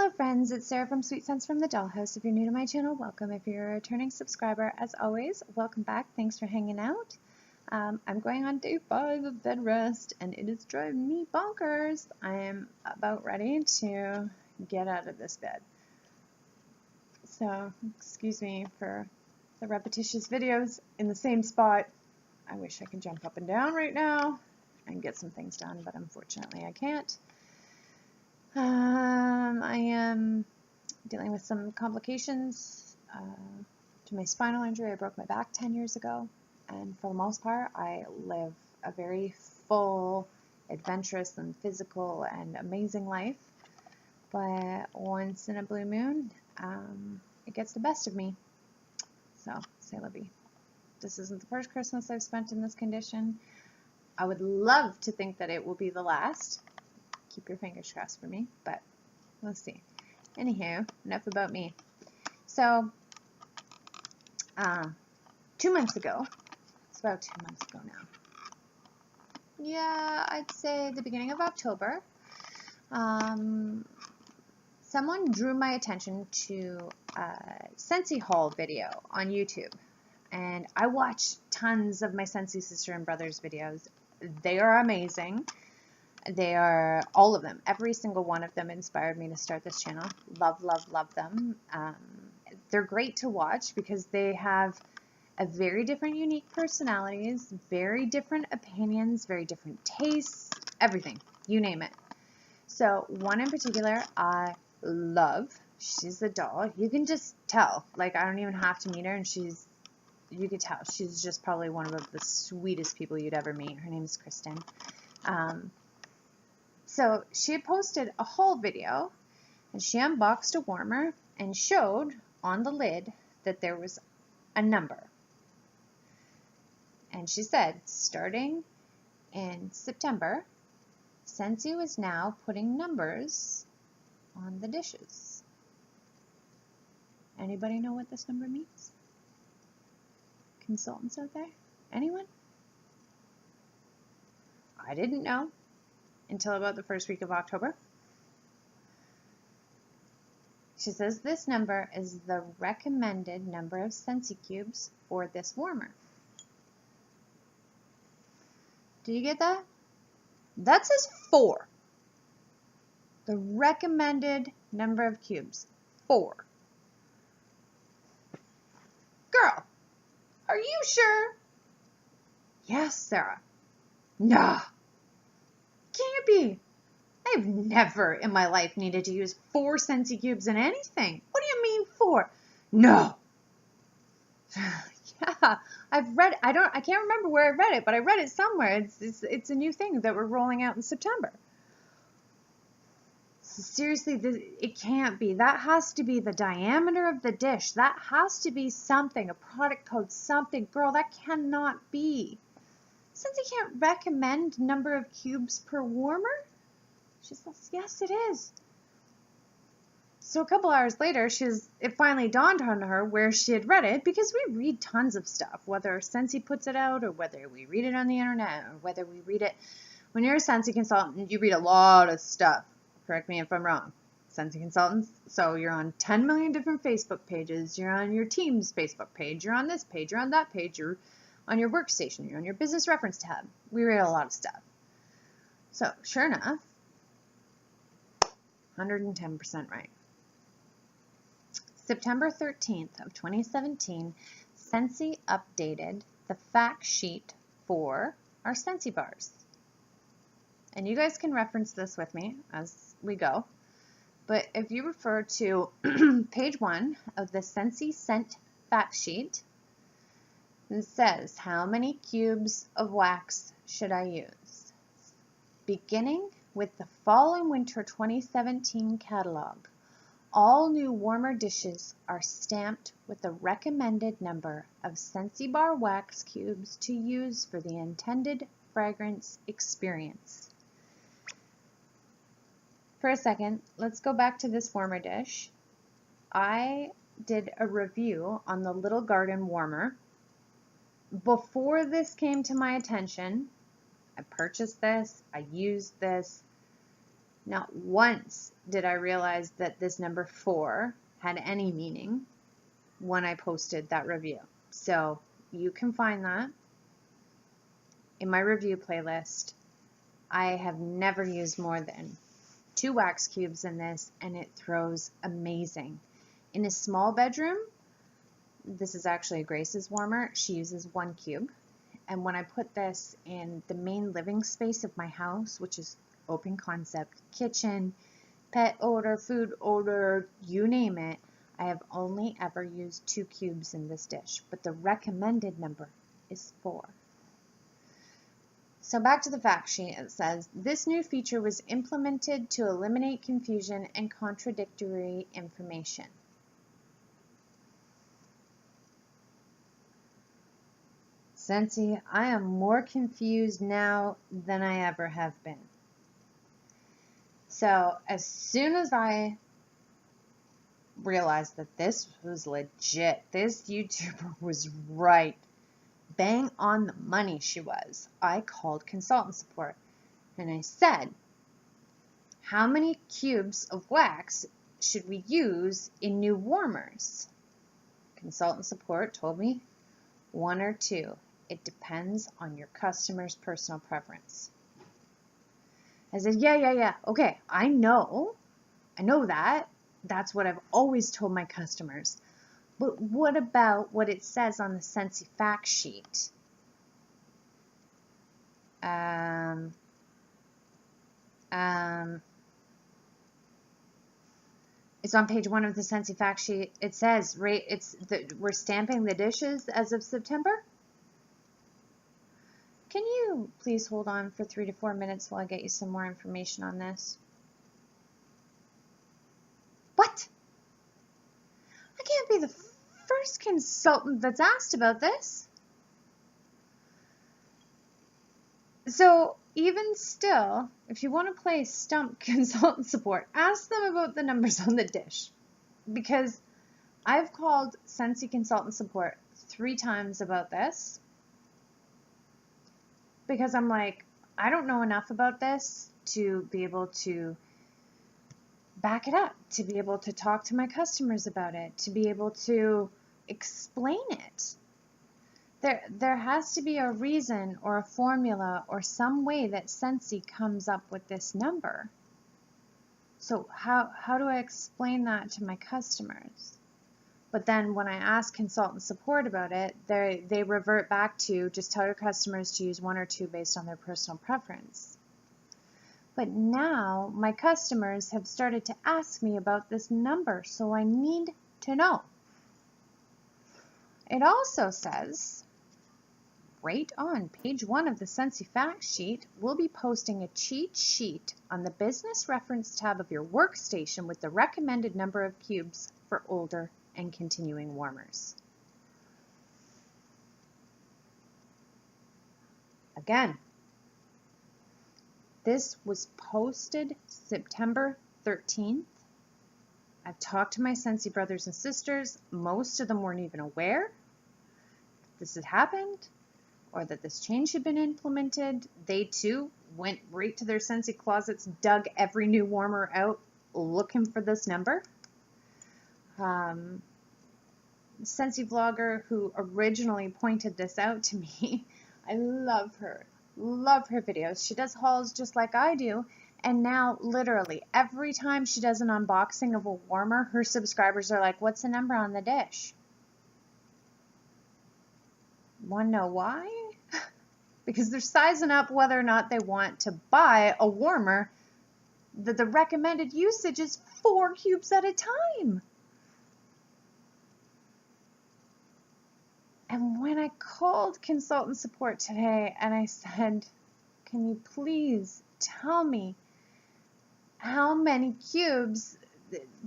Hello friends, it's Sarah from Sweet Scents from the Dollhouse. If you're new to my channel, welcome. If you're a returning subscriber, as always, welcome back. Thanks for hanging out. I'm going on day 5 of bed rest and it is driving me bonkers. I am about ready to get out of this bed. So, excuse me for the repetitious videos in the same spot. I wish I could jump up and down right now and get some things done, but unfortunately I can't. I am dealing with some complications to my spinal injury. I broke my back 10 years ago, and for the most part, I live a very full, adventurous, and physical and amazing life. But once in a blue moon, it gets the best of me. So, c'est la vie. This isn't the first Christmas I've spent in this condition. I would love to think that it will be the last. Keep your fingers crossed for me, but let's see. Anywho, enough about me. So, 2 months ago, it's about 2 months ago now. Yeah, I'd say the beginning of October, someone drew my attention to a Scentsy haul video on YouTube. And I watch tons of my Scentsy sister and brothers videos. They are amazing. They are, all of them, every single one of them inspired me to start this channel. Love, love, love them. They're great to watch because they have a very different, unique personalities, very different opinions, very different tastes, everything, you name it. So one in particular I love. She's a doll. You can just tell. Like, I don't even have to meet her, and you could tell. She's just probably one of the sweetest people you'd ever meet. Her name is Kristen. So she had posted a haul video, and she unboxed a warmer and showed on the lid that there was a number. And she said, starting in September, Scentsy was now putting numbers on the dishes. Anybody know what this number means? Consultants out there? Anyone? I didn't know until about the first week of October. She says this number is the recommended number of Scentsy cubes for this warmer. Do you get that? That says 4. The recommended number of cubes, 4. Girl, are you sure? Yes, Sarah. Nah. Can't be. I've never in my life needed to use 4 Scentsy cubes in anything. What do you mean 4? No. Yeah, I've read. I can't remember where I read it, but I read it somewhere. It's a new thing that we're rolling out in September. So seriously, it can't be. That has to be the diameter of the dish. That has to be something, a product code, something. Girl, that cannot be. Scentsy can't recommend number of cubes per warmer? She says, yes, it is. So a couple hours later, it finally dawned on her where she had read it, because we read tons of stuff, whether Scentsy puts it out or whether we read it on the internet or whether we read it. When you're a Scentsy consultant, you read a lot of stuff. Correct me if I'm wrong. Scentsy consultants, so you're on 10 million different Facebook pages. You're on your team's Facebook page. You're on this page. You're on that page. You're on your workstation, you're on your business reference tab. We read a lot of stuff. So, sure enough, 110% right. September 13th of 2017, Scentsy updated the fact sheet for our Scentsy bars. And you guys can reference this with me as we go. But if you refer to page 1 of the Scentsy scent fact sheet, it says, how many cubes of wax should I use? Beginning with the fall and winter 2017 catalog, all new warmer dishes are stamped with the recommended number of Scentsy bar wax cubes to use for the intended fragrance experience. For a second, let's go back to this warmer dish. I did a review on the Little Garden warmer. Before this came to my attention, I purchased this, I used this, Not once did I realize that this number 4 had any meaning when I posted that review. So you can find that in my review playlist. I have never used more than 2 wax cubes in this, and it throws amazing. In a small bedroom, this is actually Grace's warmer. She uses 1 cube. And when I put this in the main living space of my house, which is open concept, kitchen, pet odor, food odor, you name it, I have only ever used 2 cubes in this dish, but the recommended number is 4. So back to the fact sheet, it says, this new feature was implemented to eliminate confusion and contradictory information. Scentsy, I am more confused now than I ever have been. So as soon as I realized that this was legit, this YouTuber was right, bang on the money she was, I called consultant support and I said, how many cubes of wax should we use in new warmers? Consultant support told me 1 or 2. It depends on your customer's personal preference. I said, yeah, okay, I know that. That's what I've always told my customers. But what about what it says on the Scentsy fact sheet? It's on page 1 of the Scentsy fact sheet. It says, we're stamping the dishes as of September. Can you please hold on for 3 to 4 minutes while I get you some more information on this? What? I can't be the first consultant that's asked about this. So even still, if you want to play stump consultant support, ask them about the numbers on the dish. Because I've called Scentsy consultant support 3 times about this. Because I'm like, I don't know enough about this to be able to back it up, to be able to talk to my customers about it, to be able to explain it. There has to be a reason or a formula or some way that Scentsy comes up with this number. So how do I explain that to my customers? But then when I ask consultant support about it, they revert back to just tell your customers to use 1 or 2 based on their personal preference. But now my customers have started to ask me about this number, so I need to know. It also says, right on page 1 of the Scentsy fact sheet, we'll be posting a cheat sheet on the business reference tab of your workstation with the recommended number of cubes for older and continuing warmers. Again, this was posted September 13th. I've talked to my Scentsy brothers and sisters. Most of them weren't even aware this had happened or that this change had been implemented. They too went right to their Scentsy closets, dug every new warmer out looking for this number. Scentsy vlogger who originally pointed this out to me, I love her videos. She does hauls just like I do, and now literally every time she does an unboxing of a warmer, her subscribers are like, what's the number on the dish? Want to know why? Because they're sizing up whether or not they want to buy a warmer that the recommended usage is 4 cubes at a time. And when I called consultant support today and I said, can you please tell me how many cubes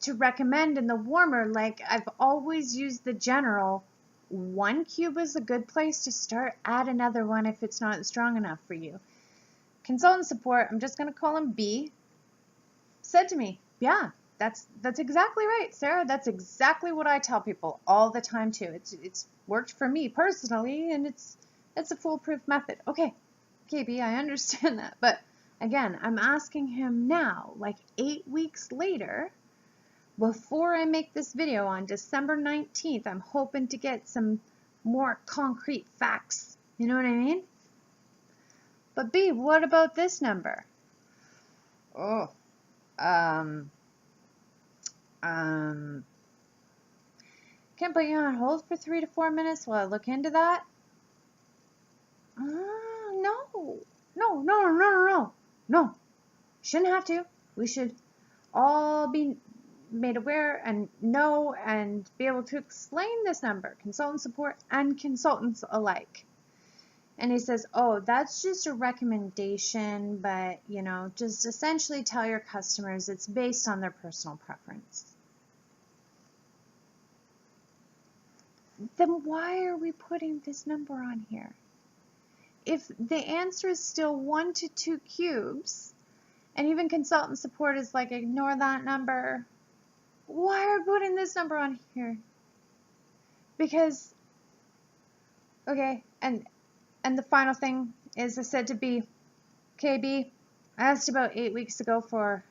to recommend in the warmer? Like, I've always used the general. 1 cube is a good place to start. Add another one if it's not strong enough for you. Consultant support, I'm just going to call him B, said to me, yeah, that's exactly right, Sarah. That's exactly what I tell people all the time too. It's worked for me personally, and it's a foolproof method. Okay, B, I understand that, but Again, I'm asking him now, like 8 weeks later, before I make this video on December 19th, I'm hoping to get some more concrete facts. You know what I mean? But B, what about this number? Oh, can I put you on hold for 3 to 4 minutes while I look into that? No. Shouldn't have to. We should all be made aware and know and be able to explain this number, consultant support and consultants alike. And he says, oh, that's just a recommendation, but, you know, just essentially tell your customers it's based on their personal preference. Then why are we putting this number on here? If the answer is still 1 to 2 cubes, and even consultant support is like, ignore that number, why are we putting this number on here? Because, okay, and the final thing is I said to B, okay, B, I asked about 8 weeks ago for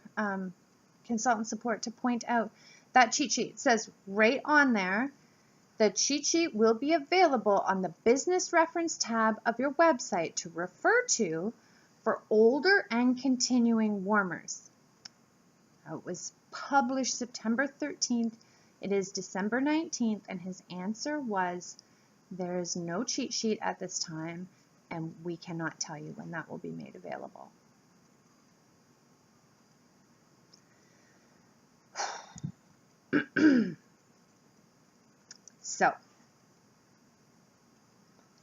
consultant support to point out that cheat sheet. It says right on there, the cheat sheet will be available on the business reference tab of your website to refer to for older and continuing warmers. It was published September 13th. It is December 19th, and his answer was, there is no cheat sheet at this time, and we cannot tell you when that will be made available. So,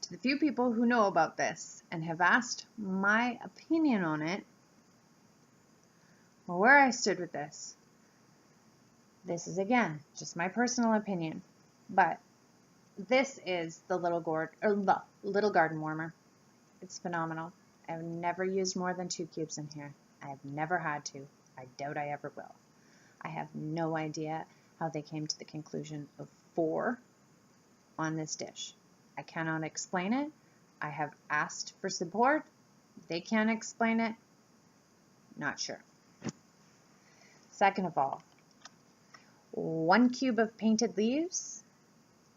to the few people who know about this and have asked my opinion on it, or where I stood with this, this is again just my personal opinion, but this is the little garden warmer. It's phenomenal. I've never used more than 2 cubes in here. I've never had to. I doubt I ever will. I have no idea how they came to the conclusion of 4 on this dish. I cannot explain it. I have asked for support. They can't explain it. Not sure. Second of all, 1 cube of painted leaves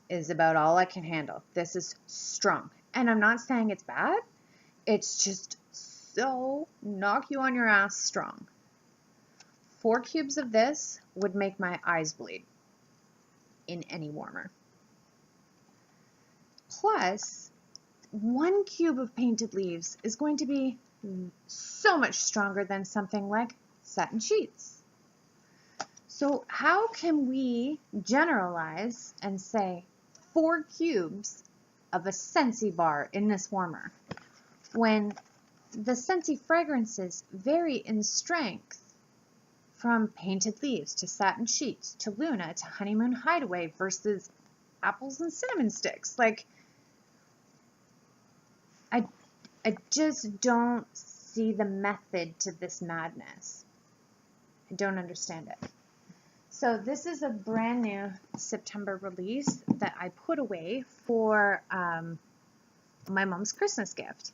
is about all I can handle. This is strong. And I'm not saying it's bad. It's just so knock you on your ass strong. 4 cubes of this would make my eyes bleed in any warmer. Plus, 1 cube of painted leaves is going to be so much stronger than something like satin sheets. So how can we generalize and say 4 cubes of a Scentsy bar in this warmer when the Scentsy fragrances vary in strength from painted leaves to satin sheets to Luna to honeymoon hideaway versus apples and cinnamon sticks? Like, I just don't see the method to this madness. I don't understand it. So this is a brand new September release that I put away for my mom's Christmas gift.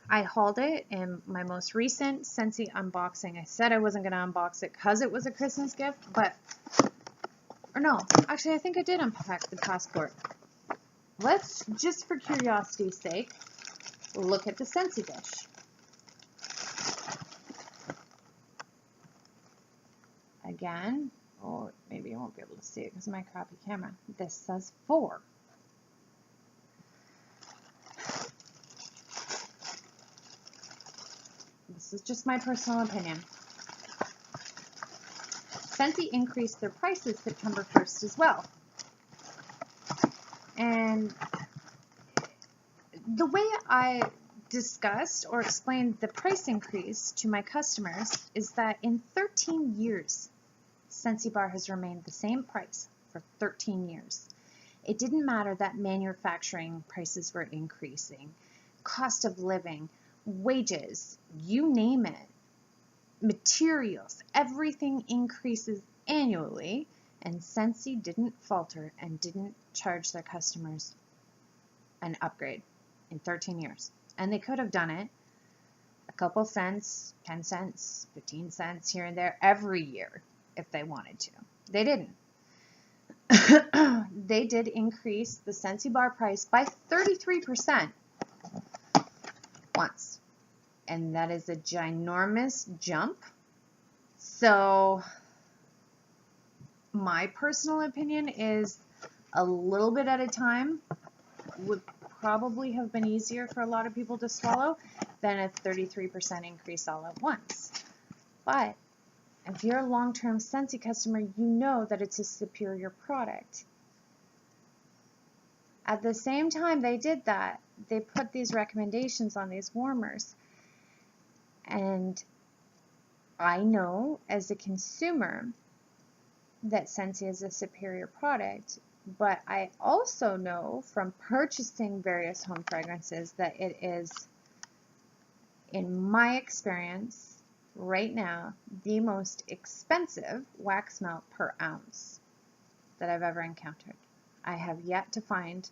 I hauled it in my most recent Scentsy unboxing. I said I wasn't going to unbox it because it was a Christmas gift, but, or no, actually I think I did unpack the passport. Let's, just for curiosity's sake, look at the Scentsy dish. Again, oh, maybe you won't be able to see it because of my crappy camera. This says 4. This is just my personal opinion. Scentsy increased their prices September 1st as well. And the way I discussed or explained the price increase to my customers is that in 13 years, Scentsy Bar has remained the same price for 13 years. It didn't matter that manufacturing prices were increasing, cost of living, wages, you name it, materials, everything increases annually, and Scentsy didn't falter and didn't charge their customers an upgrade in 13 years. And they could have done it a couple cents, 10 cents, 15 cents here and there every year if they wanted to. They didn't. They did increase the Scentsy bar price by 33% once. And that is a ginormous jump. So my personal opinion is a little bit at a time would probably have been easier for a lot of people to swallow than a 33% increase all at once. But if you're a long-term Scentsy customer, you know that it's a superior product. At the same time they did that, they put these recommendations on these warmers. And I know as a consumer that Scentsy is a superior product, but I also know from purchasing various home fragrances that it is, in my experience right now, the most expensive wax melt per ounce that I've ever encountered. I have yet to find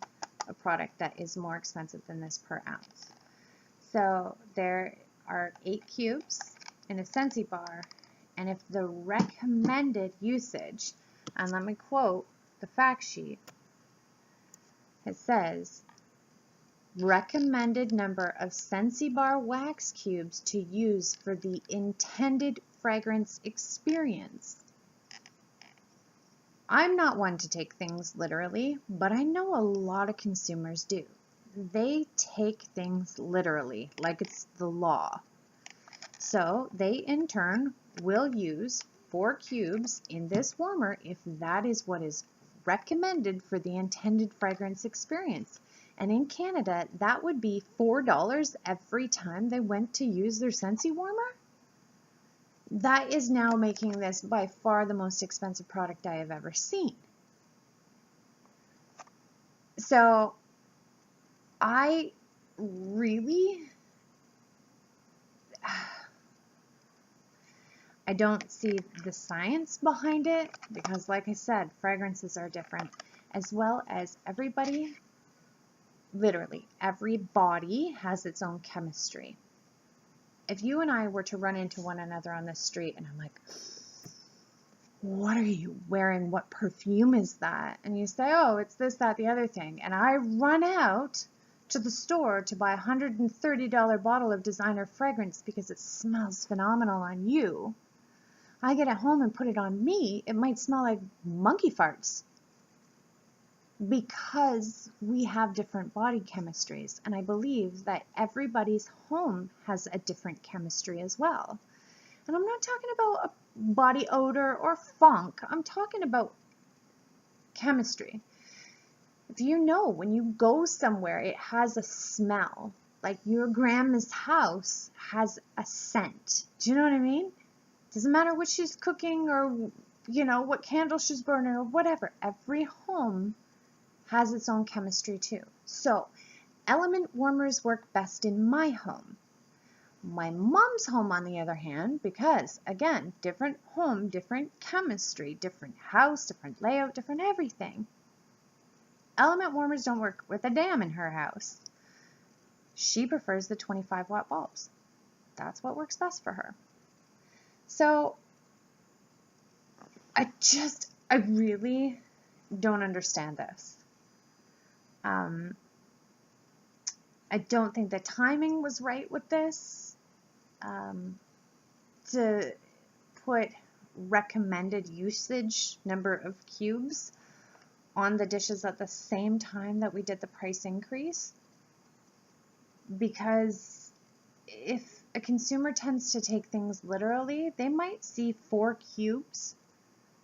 a product that is more expensive than this per ounce. So there are 8 cubes in a Scentsy bar, and if the recommended usage, and let me quote the fact sheet, it says, recommended number of Scentsy bar wax cubes to use for the intended fragrance experience. I'm not one to take things literally, but I know a lot of consumers do. They take things literally, like it's the law. So they in turn will use 4 cubes in this warmer if that is what is recommended for the intended fragrance experience. And in Canada, that would be $4 every time they went to use their Scentsy warmer. That is now making this by far the most expensive product I have ever seen. So I don't see the science behind it because, like I said, fragrances are different, as well as everybody, literally, every body has its own chemistry. If you and I were to run into one another on the street and I'm like, what are you wearing? What perfume is that? And you say, oh, it's this, that, the other thing. And I run out to the store to buy a $130 bottle of designer fragrance because it smells phenomenal on you. I get it home and put it on me, it might smell like monkey farts because we have different body chemistries. And I believe that everybody's home has a different chemistry as well. And I'm not talking about a body odor or funk. I'm talking about chemistry. If you know, when you go somewhere, it has a smell. Like your grandma's house has a scent. Do you know what I mean? Doesn't matter what she's cooking or, you know, what candle she's burning or whatever. Every home has its own chemistry too. So element warmers work best in my home. My mom's home, on the other hand, because, again, different home, different chemistry, different house, different layout, different everything. Element warmers don't work with a damn in her house. She prefers the 25-watt bulbs. That's what works best for her. So I really don't understand this. I don't think the timing was right with this. To put recommended usage number of cubes on the dishes at the same time that we did the price increase. Because if a consumer tends to take things literally, they might see 4 cubes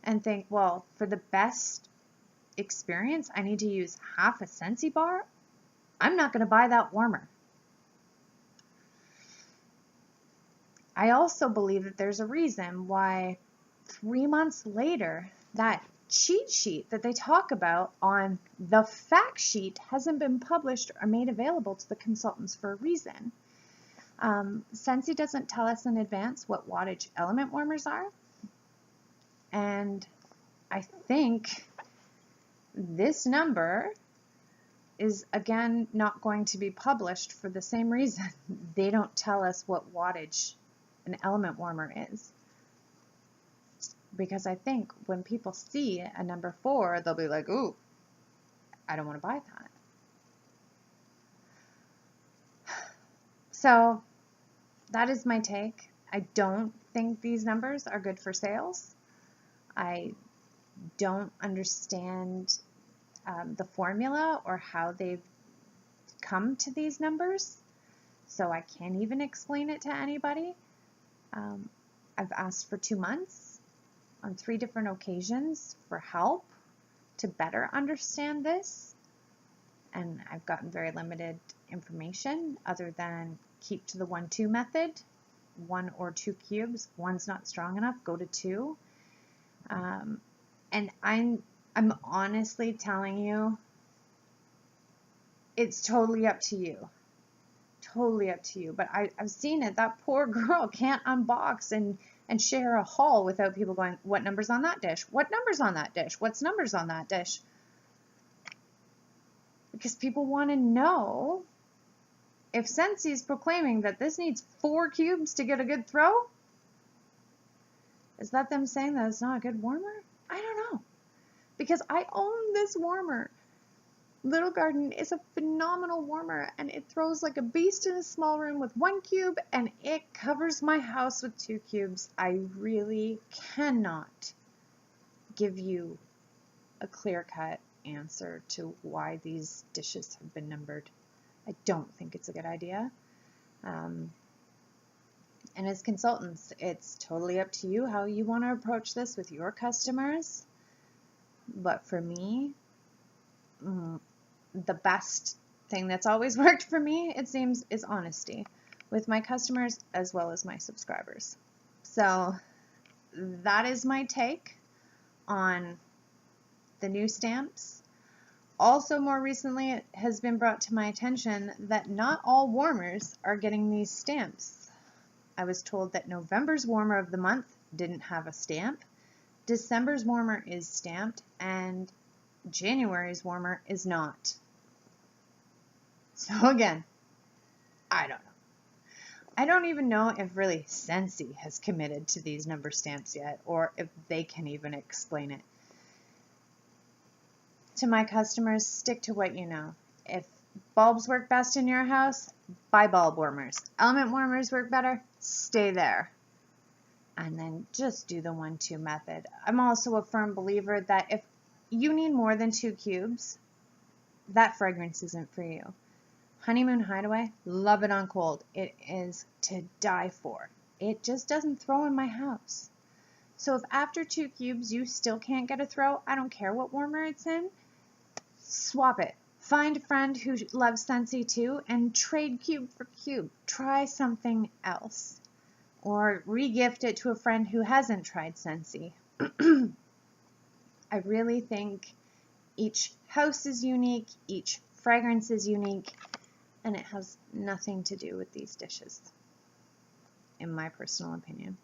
and think, well, for the best experience, I need to use half a Scentsy bar. I'm not going to buy that warmer. I also believe that there's a reason why 3 months later, that cheat sheet that they talk about on the fact sheet hasn't been published or made available to the consultants for a reason. Scentsy doesn't tell us in advance what wattage element warmers are. And I think this number is again not going to be published for the same reason. They don't tell us what wattage an element warmer is. Because I think when people see a number 4, they'll be like, ooh, I don't want to buy that. So that is my take. I don't think these numbers are good for sales. I don't understand the formula or how they've come to these numbers, so I can't even explain it to anybody. I've asked for 2 months on 3 different occasions for help to better understand this, and I've gotten very limited information other than keep to the 1-2 method, 1 or 2 cubes. 1's not strong enough, go to 2. And I'm honestly telling you, it's totally up to you. Totally up to you. But I've seen it. That poor girl can't unbox and share a haul without people going, what number's on that dish? What number's on that dish? What's numbers on that dish? Because people want to know if Scentsy is proclaiming that this needs 4 cubes to get a good throw. Is that them saying that it's not a good warmer? I don't know. Because I own this warmer. Little Garden is a phenomenal warmer, and it throws like a beast in a small room with 1 cube, and it covers my house with 2 cubes. I really cannot give you a clear-cut answer to why these dishes have been numbered. I don't think it's a good idea. And as consultants, it's totally up to you how you want to approach this with your customers. But for me, the best thing that's always worked for me, it seems, is honesty with my customers as well as my subscribers. So that is my take on the new stamps. Also, more recently, it has been brought to my attention that not all warmers are getting these stamps. I was told that November's warmer of the month didn't have a stamp, December's warmer is stamped, and January's warmer is not. So again, I don't know. I don't even know if really Scentsy has committed to these number stamps yet, or if they can even explain it. To my customers, stick to what you know. If bulbs work best in your house, buy bulb warmers. Element warmers work better, stay there. And then just do the 1-2 method. I'm also a firm believer that if you need more than 2 cubes, that fragrance isn't for you. Honeymoon Hideaway, love it on cold. It is to die for. It just doesn't throw in my house. So if after 2 cubes you still can't get a throw, I don't care what warmer it's in, swap it. Find a friend who loves Scentsy too and trade cube for cube. Try something else. Or re-gift it to a friend who hasn't tried Scentsy. I really think each house is unique, each fragrance is unique, and it has nothing to do with these dishes, in my personal opinion.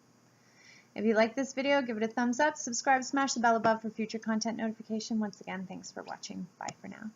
If you like this video, give it a thumbs up, subscribe, smash the bell above for future content notification. Once again, thanks for watching. Bye for now.